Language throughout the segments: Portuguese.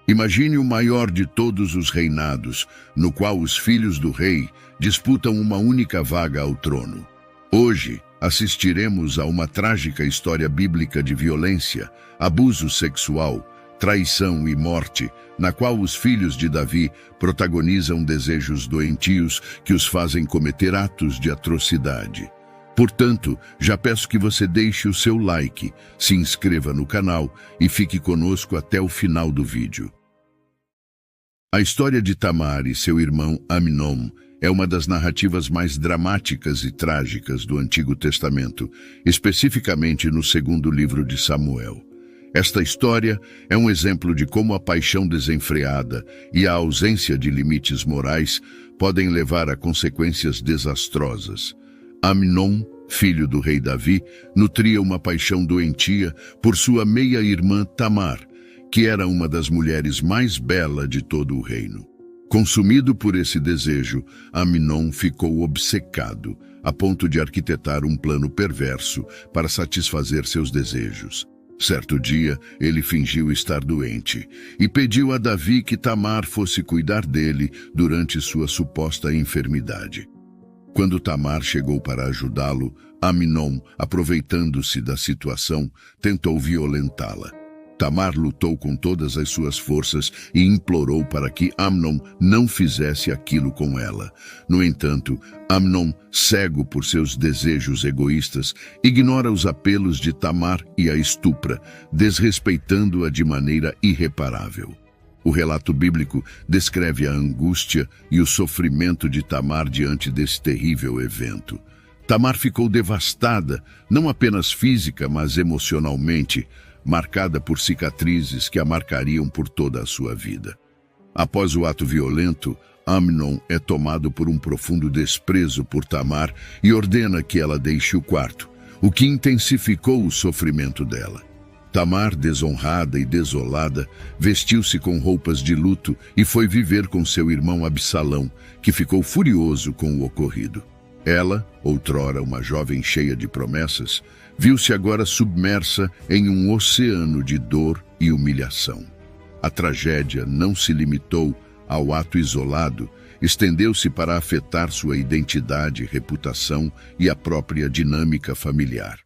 Imagine o maior de todos os reinados, no qual os filhos do rei disputam uma única vaga ao trono. Hoje, assistiremos a uma trágica história bíblica de violência, abuso sexual, traição e morte, na qual os filhos de Davi protagonizam desejos doentios que os fazem cometer atos de atrocidade. Portanto, já peço que você deixe o seu like, se inscreva no canal e fique conosco até o final do vídeo. A história de Tamar e seu irmão Amnon é uma das narrativas mais dramáticas e trágicas do Antigo Testamento, especificamente no segundo livro de Samuel. Esta história é um exemplo de como a paixão desenfreada e a ausência de limites morais podem levar a consequências desastrosas. Amnon, filho do rei Davi, nutria uma paixão doentia por sua meia-irmã Tamar, que era uma das mulheres mais belas de todo o reino. Consumido por esse desejo, Amnon ficou obcecado, a ponto de arquitetar um plano perverso para satisfazer seus desejos. Certo dia, ele fingiu estar doente e pediu a Davi que Tamar fosse cuidar dele durante sua suposta enfermidade. Quando Tamar chegou para ajudá-lo, Amnon, aproveitando-se da situação, tentou violentá-la. Tamar lutou com todas as suas forças e implorou para que Amnon não fizesse aquilo com ela. No entanto, Amnon, cego por seus desejos egoístas, ignora os apelos de Tamar e a estupra, desrespeitando-a de maneira irreparável. O relato bíblico descreve a angústia e o sofrimento de Tamar diante desse terrível evento. Tamar ficou devastada, não apenas física, mas emocionalmente, marcada por cicatrizes que a marcariam por toda a sua vida. Após o ato violento, Amnon é tomado por um profundo desprezo por Tamar e ordena que ela deixe o quarto, o que intensificou o sofrimento dela. Tamar, desonrada e desolada, vestiu-se com roupas de luto e foi viver com seu irmão Absalão, que ficou furioso com o ocorrido. Ela, outrora uma jovem cheia de promessas, viu-se agora submersa em um oceano de dor e humilhação. A tragédia não se limitou ao ato isolado, estendeu-se para afetar sua identidade, reputação e a própria dinâmica familiar.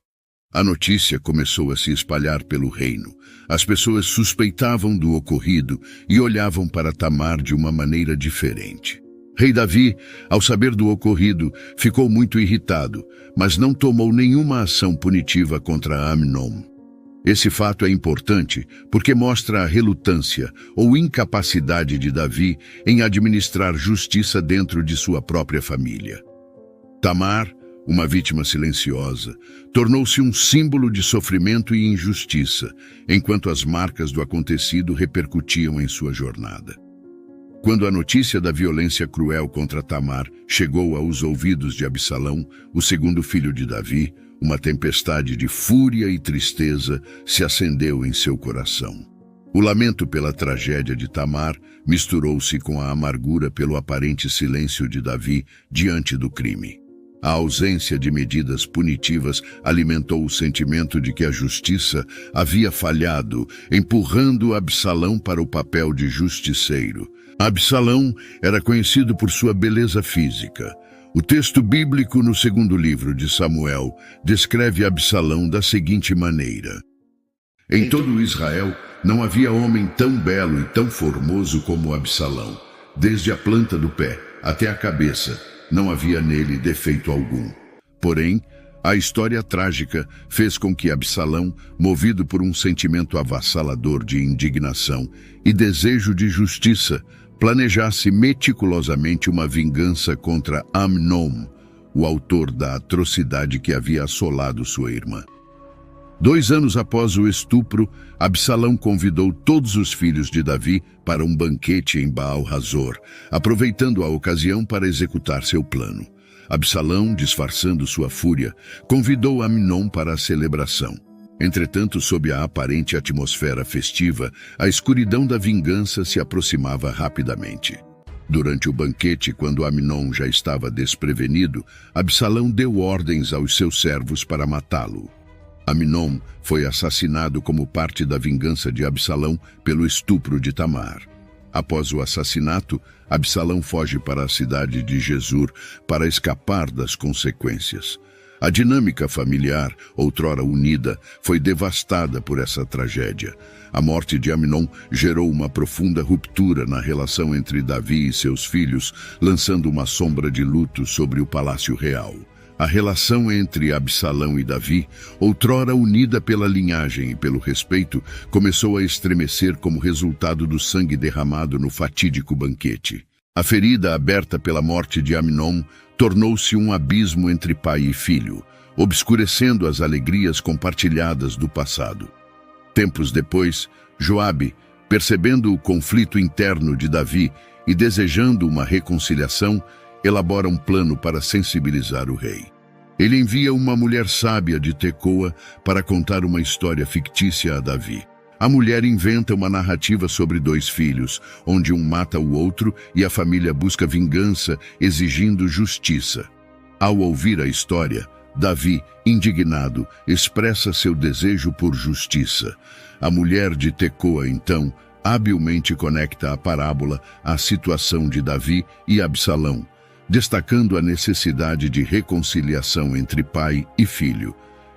A notícia começou a se espalhar pelo reino. As pessoas suspeitavam do ocorrido e olhavam para Tamar de uma maneira diferente. Rei Davi, ao saber do ocorrido, ficou muito irritado, mas não tomou nenhuma ação punitiva contra Amnon. Esse fato é importante porque mostra a relutância ou incapacidade de Davi em administrar justiça dentro de sua própria família. Tamar, uma vítima silenciosa, tornou-se um símbolo de sofrimento e injustiça, enquanto as marcas do acontecido repercutiam em sua jornada. Quando a notícia da violência cruel contra Tamar chegou aos ouvidos de Absalão, o segundo filho de Davi, uma tempestade de fúria e tristeza se acendeu em seu coração. O lamento pela tragédia de Tamar misturou-se com a amargura pelo aparente silêncio de Davi diante do crime. A ausência de medidas punitivas alimentou o sentimento de que a justiça havia falhado, empurrando Absalão para o papel de justiceiro. Absalão era conhecido por sua beleza física. O texto bíblico no segundo livro de Samuel descreve Absalão da seguinte maneira: Em todo Israel não havia homem tão belo e tão formoso como Absalão. Desde a planta do pé até a cabeça, não havia nele defeito algum. Porém, a história trágica fez com que Absalão, movido por um sentimento avassalador de indignação e desejo de justiça, planejasse meticulosamente uma vingança contra Amnon, o autor da atrocidade que havia assolado sua irmã. 2 anos após o estupro, Absalão convidou todos os filhos de Davi para um banquete em Baal-Hazor, aproveitando a ocasião para executar seu plano. Absalão, disfarçando sua fúria, convidou Amnon para a celebração. Entretanto, sob a aparente atmosfera festiva, a escuridão da vingança se aproximava rapidamente. Durante o banquete, quando Amnon já estava desprevenido, Absalão deu ordens aos seus servos para matá-lo. Amnon foi assassinado como parte da vingança de Absalão pelo estupro de Tamar. Após o assassinato, Absalão foge para a cidade de Gesur para escapar das consequências. A dinâmica familiar, outrora unida, foi devastada por essa tragédia. A morte de Amnon gerou uma profunda ruptura na relação entre Davi e seus filhos, lançando uma sombra de luto sobre o palácio real. A relação entre Absalão e Davi, outrora unida pela linhagem e pelo respeito, começou a estremecer como resultado do sangue derramado no fatídico banquete. A ferida aberta pela morte de Amnon tornou-se um abismo entre pai e filho, obscurecendo as alegrias compartilhadas do passado. Tempos depois, Joabe, percebendo o conflito interno de Davi e desejando uma reconciliação, elabora um plano para sensibilizar o rei. Ele envia uma mulher sábia de Tecoa para contar uma história fictícia a Davi. A mulher inventa uma narrativa sobre dois filhos, onde um mata o outro e a família busca vingança, exigindo justiça. Ao ouvir a história, Davi, indignado, expressa seu desejo por justiça. A mulher de Tecoa, então, habilmente conecta a parábola à situação de Davi e Absalão, destacando a necessidade de reconciliação entre pai e filho.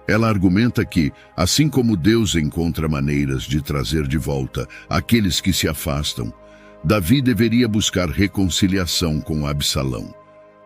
Ela argumenta que, assim como Deus encontra maneiras de trazer de volta aqueles que se afastam, Davi deveria buscar reconciliação com Absalão.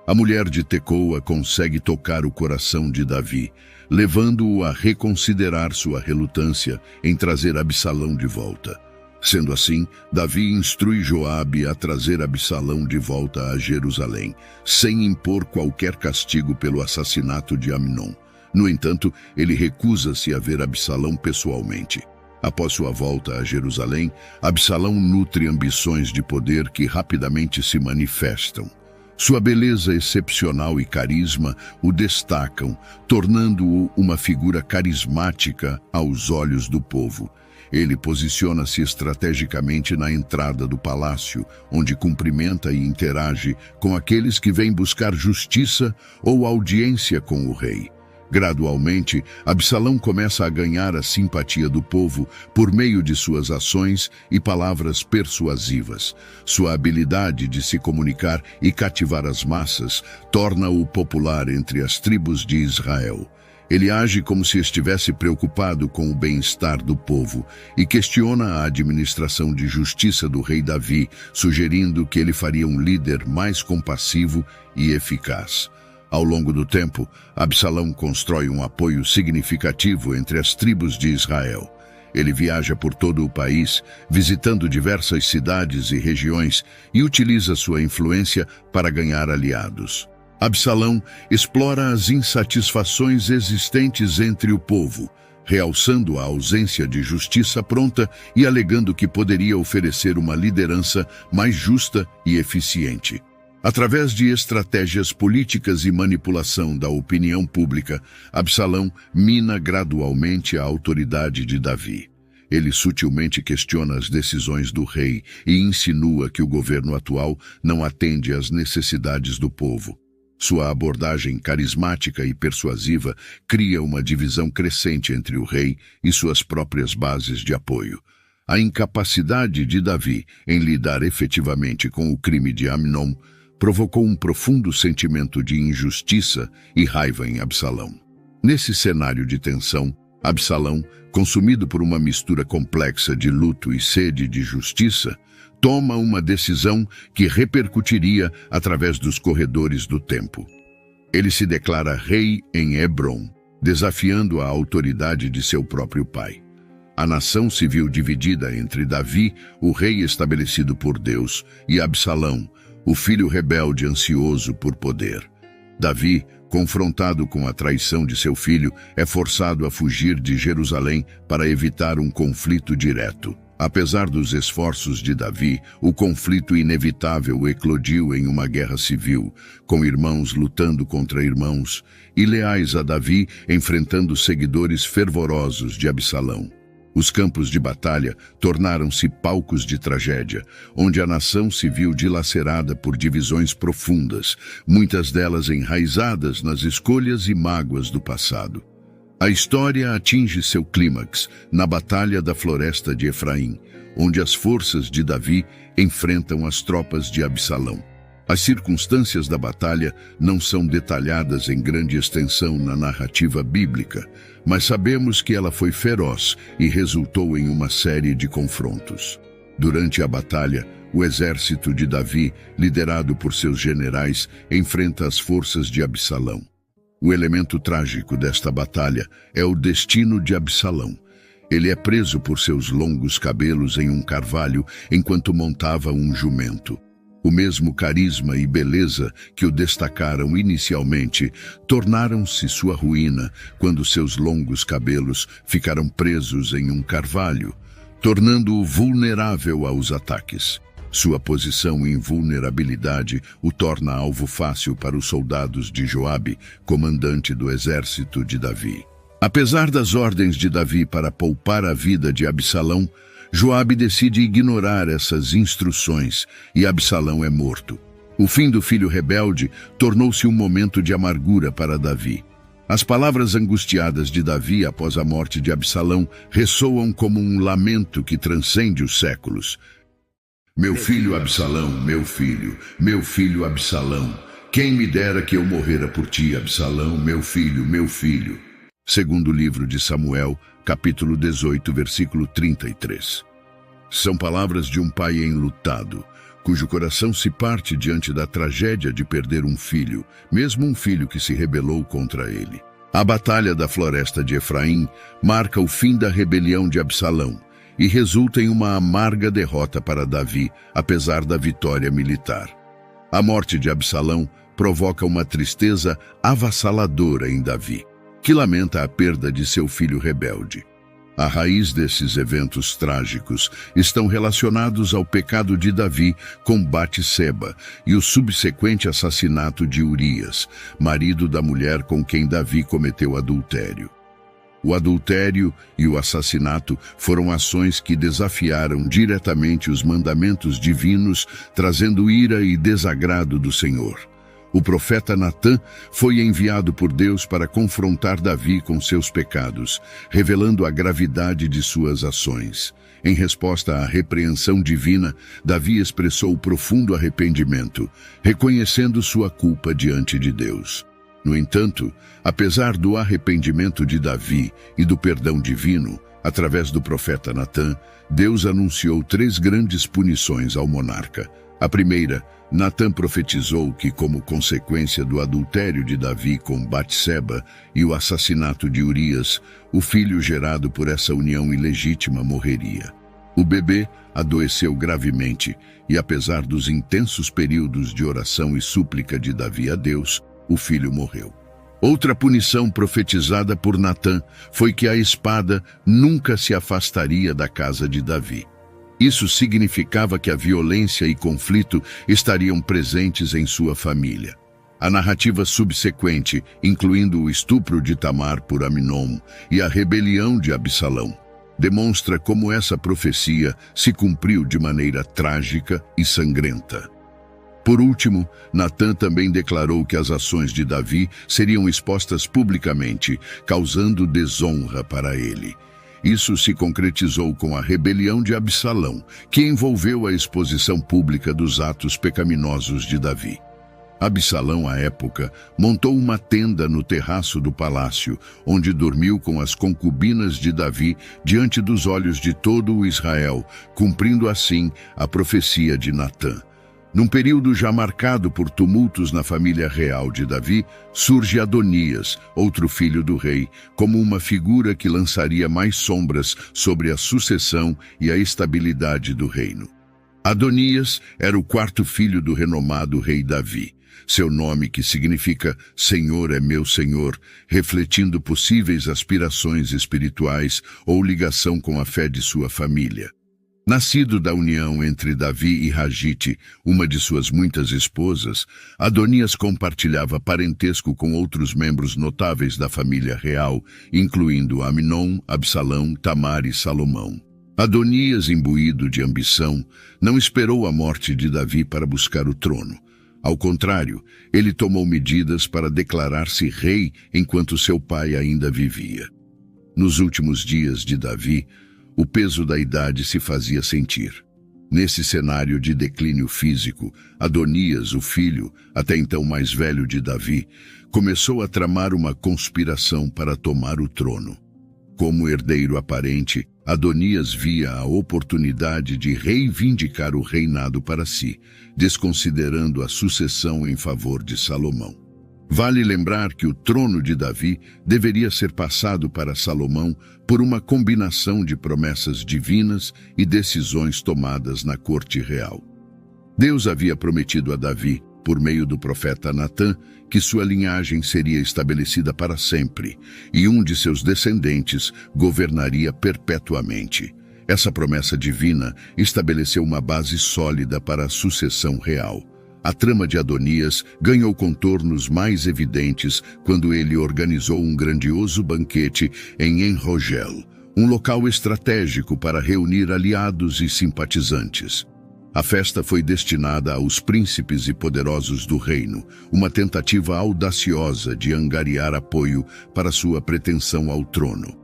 A mulher de Tecoa consegue tocar o coração de Davi, levando-o a reconsiderar sua relutância em trazer Absalão de volta. Sendo assim, Davi instrui Joabe a trazer Absalão de volta a Jerusalém, sem impor qualquer castigo pelo assassinato de Amnon. No entanto, ele recusa-se a ver Absalão pessoalmente. Após sua volta a Jerusalém, Absalão nutre ambições de poder que rapidamente se manifestam. Sua beleza excepcional e carisma o destacam, tornando-o uma figura carismática aos olhos do povo. Ele posiciona-se estrategicamente na entrada do palácio, onde cumprimenta e interage com aqueles que vêm buscar justiça ou audiência com o rei. Gradualmente, Absalão começa a ganhar a simpatia do povo por meio de suas ações e palavras persuasivas. Sua habilidade de se comunicar e cativar as massas torna-o popular entre as tribos de Israel. Ele age como se estivesse preocupado com o bem-estar do povo e questiona a administração de justiça do rei Davi, sugerindo que ele faria um líder mais compassivo e eficaz. Ao longo do tempo, Absalão constrói um apoio significativo entre as tribos de Israel. Ele viaja por todo o país, visitando diversas cidades e regiões e utiliza sua influência para ganhar aliados. Absalão explora as insatisfações existentes entre o povo, realçando a ausência de justiça pronta e alegando que poderia oferecer uma liderança mais justa e eficiente. Através de estratégias políticas e manipulação da opinião pública, Absalão mina gradualmente a autoridade de Davi. Ele sutilmente questiona as decisões do rei e insinua que o governo atual não atende às necessidades do povo. Sua abordagem carismática e persuasiva cria uma divisão crescente entre o rei e suas próprias bases de apoio. A incapacidade de Davi em lidar efetivamente com o crime de Amnon provocou um profundo sentimento de injustiça e raiva em Absalão. Nesse cenário de tensão, Absalão, consumido por uma mistura complexa de luto e sede de justiça, toma uma decisão que repercutiria através dos corredores do tempo. Ele se declara rei em Hebrom, desafiando a autoridade de seu próprio pai. A nação se viu dividida entre Davi, o rei estabelecido por Deus, e Absalão, o filho rebelde ansioso por poder. Davi, confrontado com a traição de seu filho, é forçado a fugir de Jerusalém para evitar um conflito direto. Apesar dos esforços de Davi, o conflito inevitável eclodiu em uma guerra civil, com irmãos lutando contra irmãos e leais a Davi enfrentando seguidores fervorosos de Absalão. Os campos de batalha tornaram-se palcos de tragédia, onde a nação se viu dilacerada por divisões profundas, muitas delas enraizadas nas escolhas e mágoas do passado. A história atinge seu clímax na Batalha da Floresta de Efraim, onde as forças de Davi enfrentam as tropas de Absalão. As circunstâncias da batalha não são detalhadas em grande extensão na narrativa bíblica, mas sabemos que ela foi feroz e resultou em uma série de confrontos. Durante a batalha, o exército de Davi, liderado por seus generais, enfrenta as forças de Absalão. O elemento trágico desta batalha é o destino de Absalão. Ele é preso por seus longos cabelos em um carvalho enquanto montava um jumento. O mesmo carisma e beleza que o destacaram inicialmente tornaram-se sua ruína quando seus longos cabelos ficaram presos em um carvalho, tornando-o vulnerável aos ataques. Sua posição em vulnerabilidade o torna alvo fácil para os soldados de Joabe, comandante do exército de Davi. Apesar das ordens de Davi para poupar a vida de Absalão, Joabe decide ignorar essas instruções e Absalão é morto. O fim do filho rebelde tornou-se um momento de amargura para Davi. As palavras angustiadas de Davi após a morte de Absalão ressoam como um lamento que transcende os séculos. Meu filho Absalão, meu filho Absalão, quem me dera que eu morrera por ti, Absalão, meu filho, meu filho. Segundo livro de Samuel, capítulo 18, versículo 33. São palavras de um pai enlutado, cujo coração se parte diante da tragédia de perder um filho, mesmo um filho que se rebelou contra ele. A Batalha da Floresta de Efraim marca o fim da rebelião de Absalão e resulta em uma amarga derrota para Davi, apesar da vitória militar. A morte de Absalão provoca uma tristeza avassaladora em Davi, que lamenta a perda de seu filho rebelde. A raiz desses eventos trágicos estão relacionados ao pecado de Davi com Batseba e o subsequente assassinato de Urias, marido da mulher com quem Davi cometeu adultério. O adultério e o assassinato foram ações que desafiaram diretamente os mandamentos divinos, trazendo ira e desagrado do Senhor. O profeta Natã foi enviado por Deus para confrontar Davi com seus pecados, revelando a gravidade de suas ações. Em resposta à repreensão divina, Davi expressou profundo arrependimento, reconhecendo sua culpa diante de Deus. No entanto, apesar do arrependimento de Davi e do perdão divino, através do profeta Natã, Deus anunciou 3 grandes punições ao monarca. A primeira, Natã profetizou que, como consequência do adultério de Davi com Batseba e o assassinato de Urias, o filho gerado por essa união ilegítima morreria. O bebê adoeceu gravemente e, apesar dos intensos períodos de oração e súplica de Davi a Deus, o filho morreu. Outra punição profetizada por Natã foi que a espada nunca se afastaria da casa de Davi. Isso significava que a violência e conflito estariam presentes em sua família. A narrativa subsequente, incluindo o estupro de Tamar por Aminon e a rebelião de Absalão, demonstra como essa profecia se cumpriu de maneira trágica e sangrenta. Por último, Natã também declarou que as ações de Davi seriam expostas publicamente, causando desonra para ele. Isso se concretizou com a rebelião de Absalão, que envolveu a exposição pública dos atos pecaminosos de Davi. Absalão, à época, montou uma tenda no terraço do palácio, onde dormiu com as concubinas de Davi diante dos olhos de todo o Israel, cumprindo assim a profecia de Natã. Num período já marcado por tumultos na família real de Davi, surge Adonias, outro filho do rei, como uma figura que lançaria mais sombras sobre a sucessão e a estabilidade do reino. Adonias era o 4º filho do renomado rei Davi. Seu nome, que significa Senhor é meu Senhor, refletindo possíveis aspirações espirituais ou ligação com a fé de sua família. Nascido da união entre Davi e Ragite, uma de suas muitas esposas, Adonias compartilhava parentesco com outros membros notáveis da família real, incluindo Aminon, Absalão, Tamar e Salomão. Adonias, imbuído de ambição, não esperou a morte de Davi para buscar o trono. Ao contrário, ele tomou medidas para declarar-se rei enquanto seu pai ainda vivia. Nos últimos dias de Davi, o peso da idade se fazia sentir. Nesse cenário de declínio físico, Adonias, o filho, até então mais velho de Davi, começou a tramar uma conspiração para tomar o trono. Como herdeiro aparente, Adonias via a oportunidade de reivindicar o reinado para si, desconsiderando a sucessão em favor de Salomão. Vale lembrar que o trono de Davi deveria ser passado para Salomão por uma combinação de promessas divinas e decisões tomadas na corte real. Deus havia prometido a Davi, por meio do profeta Natã, que sua linhagem seria estabelecida para sempre, e um de seus descendentes governaria perpetuamente. Essa promessa divina estabeleceu uma base sólida para a sucessão real. A trama de Adonias ganhou contornos mais evidentes quando ele organizou um grandioso banquete em Enrogel, um local estratégico para reunir aliados e simpatizantes. A festa foi destinada aos príncipes e poderosos do reino, uma tentativa audaciosa de angariar apoio para sua pretensão ao trono.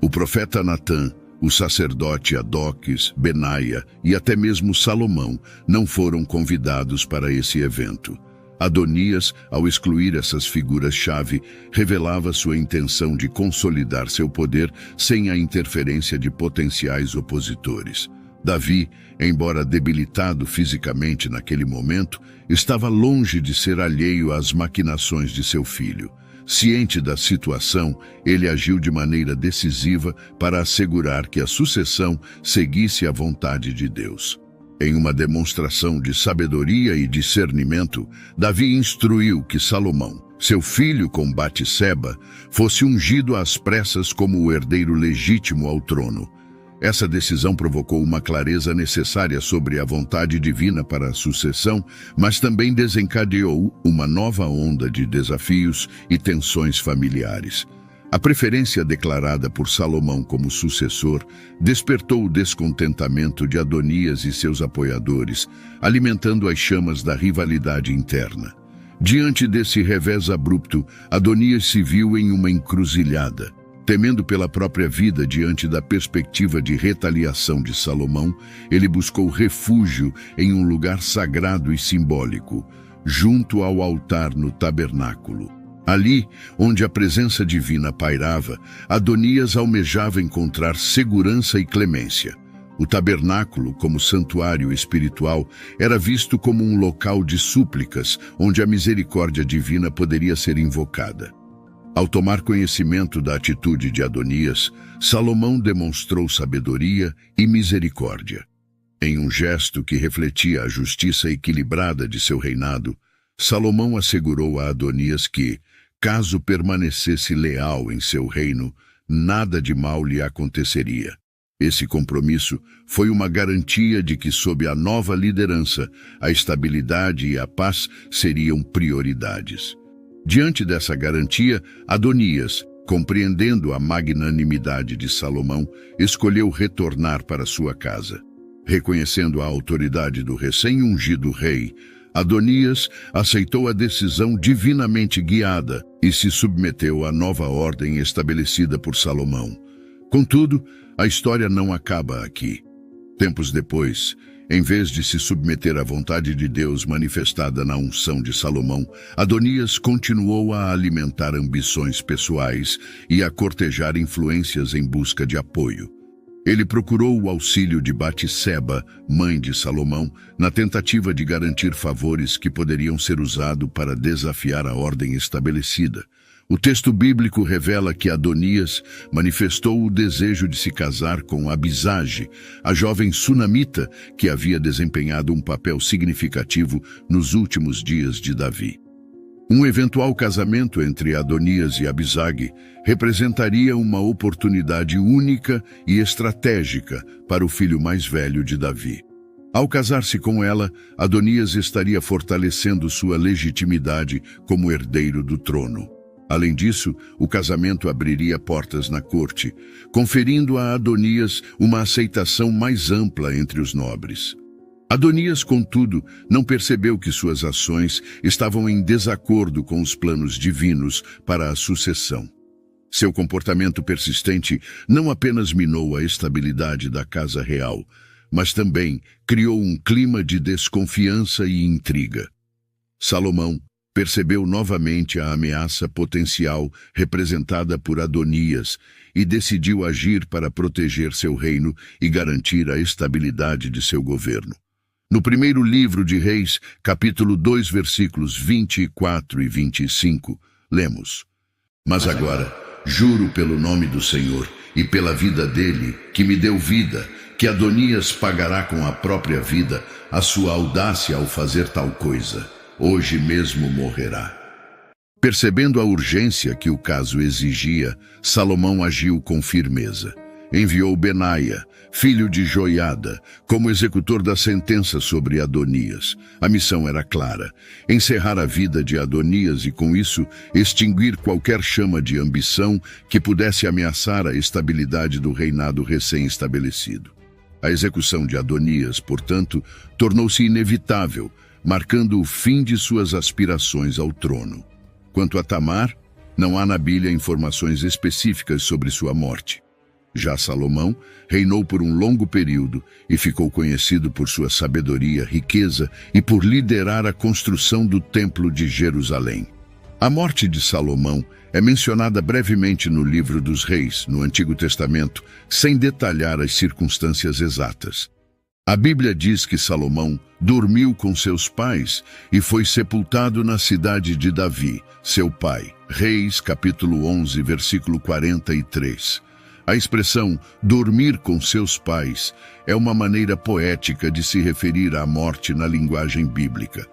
O profeta Natã, o sacerdote Adoques, Benaia e até mesmo Salomão não foram convidados para esse evento. Adonias, ao excluir essas figuras-chave, revelava sua intenção de consolidar seu poder sem a interferência de potenciais opositores. Davi, embora debilitado fisicamente naquele momento, estava longe de ser alheio às maquinações de seu filho. Ciente da situação, ele agiu de maneira decisiva para assegurar que a sucessão seguisse a vontade de Deus. Em uma demonstração de sabedoria e discernimento, Davi instruiu que Salomão, seu filho com Batseba, fosse ungido às pressas como o herdeiro legítimo ao trono. Essa decisão provocou uma clareza necessária sobre a vontade divina para a sucessão, mas também desencadeou uma nova onda de desafios e tensões familiares. A preferência declarada por Salomão como sucessor despertou o descontentamento de Adonias e seus apoiadores, alimentando as chamas da rivalidade interna. Diante desse revés abrupto, Adonias se viu em uma encruzilhada. Temendo pela própria vida diante da perspectiva de retaliação de Salomão, ele buscou refúgio em um lugar sagrado e simbólico, junto ao altar no tabernáculo. Ali, onde a presença divina pairava, Adonias almejava encontrar segurança e clemência. O tabernáculo, como santuário espiritual, era visto como um local de súplicas, onde a misericórdia divina poderia ser invocada. Ao tomar conhecimento da atitude de Adonias, Salomão demonstrou sabedoria e misericórdia. Em um gesto que refletia a justiça equilibrada de seu reinado, Salomão assegurou a Adonias que, caso permanecesse leal em seu reino, nada de mal lhe aconteceria. Esse compromisso foi uma garantia de que, sob a nova liderança, a estabilidade e a paz seriam prioridades. Diante dessa garantia, Adonias, compreendendo a magnanimidade de Salomão, escolheu retornar para sua casa. Reconhecendo a autoridade do recém-ungido rei, Adonias aceitou a decisão divinamente guiada e se submeteu à nova ordem estabelecida por Salomão. Contudo, a história não acaba aqui. Tempos depois, em vez de se submeter à vontade de Deus manifestada na unção de Salomão, Adonias continuou a alimentar ambições pessoais e a cortejar influências em busca de apoio. Ele procurou o auxílio de Batseba, mãe de Salomão, na tentativa de garantir favores que poderiam ser usados para desafiar a ordem estabelecida. O texto bíblico revela que Adonias manifestou o desejo de se casar com Abisage, a jovem sunamita que havia desempenhado um papel significativo nos últimos dias de Davi. Um eventual casamento entre Adonias e Abisage representaria uma oportunidade única e estratégica para o filho mais velho de Davi. Ao casar-se com ela, Adonias estaria fortalecendo sua legitimidade como herdeiro do trono. Além disso, o casamento abriria portas na corte, conferindo a Adonias uma aceitação mais ampla entre os nobres. Adonias, contudo, não percebeu que suas ações estavam em desacordo com os planos divinos para a sucessão. Seu comportamento persistente não apenas minou a estabilidade da casa real, mas também criou um clima de desconfiança e intriga. Salomão percebeu novamente a ameaça potencial representada por Adonias e decidiu agir para proteger seu reino e garantir a estabilidade de seu governo. No primeiro livro de Reis, capítulo 2, versículos 24 e 25, lemos: Mas agora, juro pelo nome do Senhor e pela vida dele, que me deu vida, que Adonias pagará com a própria vida a sua audácia ao fazer tal coisa. Hoje mesmo morrerá. Percebendo a urgência que o caso exigia, Salomão agiu com firmeza. Enviou Benaia, filho de Joiada, como executor da sentença sobre Adonias. A missão era clara: encerrar a vida de Adonias e, com isso, extinguir qualquer chama de ambição que pudesse ameaçar a estabilidade do reinado recém-estabelecido. A execução de Adonias, portanto, tornou-se inevitável, marcando o fim de suas aspirações ao trono. Quanto a Tamar, não há na Bíblia informações específicas sobre sua morte. Já Salomão reinou por um longo período e ficou conhecido por sua sabedoria, riqueza e por liderar a construção do Templo de Jerusalém. A morte de Salomão é mencionada brevemente no livro dos Reis, no Antigo Testamento, sem detalhar as circunstâncias exatas. A Bíblia diz que Salomão dormiu com seus pais e foi sepultado na cidade de Davi, seu pai. Reis, capítulo 11, versículo 43. A expressão dormir com seus pais é uma maneira poética de se referir à morte na linguagem bíblica.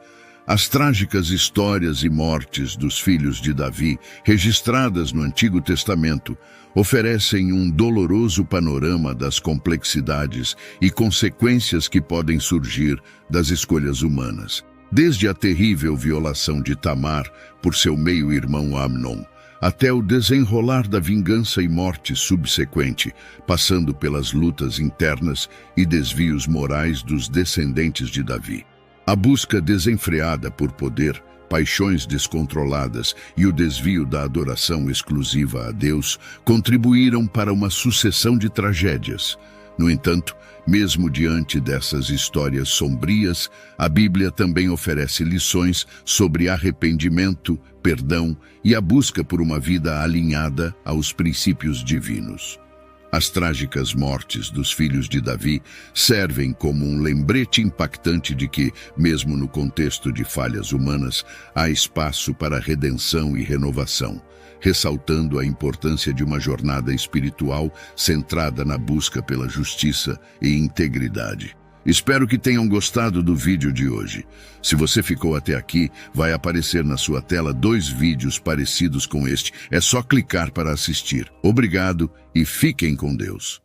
As trágicas histórias e mortes dos filhos de Davi, registradas no Antigo Testamento, oferecem um doloroso panorama das complexidades e consequências que podem surgir das escolhas humanas. Desde a terrível violação de Tamar por seu meio-irmão Amnon, até o desenrolar da vingança e morte subsequente, passando pelas lutas internas e desvios morais dos descendentes de Davi. A busca desenfreada por poder, paixões descontroladas e o desvio da adoração exclusiva a Deus contribuíram para uma sucessão de tragédias. No entanto, mesmo diante dessas histórias sombrias, a Bíblia também oferece lições sobre arrependimento, perdão e a busca por uma vida alinhada aos princípios divinos. As trágicas mortes dos filhos de Davi servem como um lembrete impactante de que, mesmo no contexto de falhas humanas, há espaço para redenção e renovação, ressaltando a importância de uma jornada espiritual centrada na busca pela justiça e integridade. Espero que tenham gostado do vídeo de hoje. Se você ficou até aqui, vai aparecer na sua tela 2 vídeos parecidos com este. É só clicar para assistir. Obrigado e fiquem com Deus.